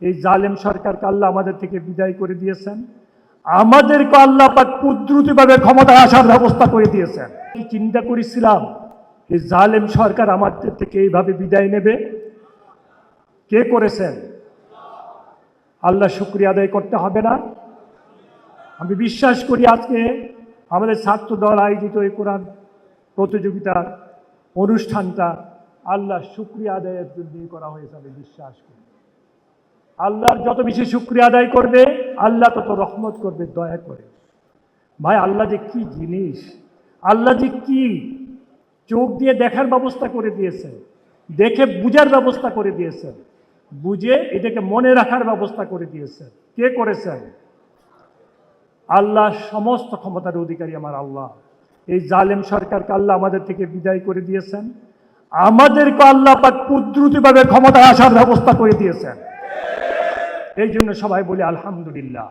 এই জালেম সরকারকে আল্লাহ আমাদের থেকে বিদায় করে দিয়েছেন। আমাদেরকে আল্লাহ পাক কুদরতিভাবে ক্ষমতায় আসার ব্যবস্থা করে দিয়েছেন। কি চিন্তা করেছিলাম এই জালেম সরকার আমাদের থেকে এইভাবে বিদায় নেবে? কে করেছেন? আল্লাহ শুকরিয়া আদায় করতে হবে না? আমি বিশ্বাস করি আজকে আমাদের ছাত্র দল আয়োজিত এই কোরআন প্রতিযোগিতার অনুষ্ঠানটা আল্লাহ শুকরিয়া আদায়ের জন্যই করা হয়েছে। আমি বিশ্বাস করি আল্লাহর যত বেশি শুকরিয়া আদায় করবে আল্লাহ তত রহমত করবে, দয়া করে। ভাই, আল্লাহ যে কি জিনিস, আল্লাহ যে কি চোখ দিয়ে দেখার ব্যবস্থা করে দিয়েছে, দেখে বুঝার ব্যবস্থা করে দিয়েছে, বুঝে এটাকে মনে রাখার ব্যবস্থা করে দিয়েছে। কে করেছেন? আল্লাহ সমস্ত ক্ষমতার অধিকারী আমার আল্লাহ। এই জালেম সরকারকে আল্লাহ আমাদের থেকে বিদায় করে দিয়েছেন। আমাদেরকে আল্লাহ পাক কুদরতিভাবে ক্ষমতায় আসার ব্যবস্থা করে দিয়েছেন। এই জন্য সবাই বলি আলহামদুলিল্লাহ।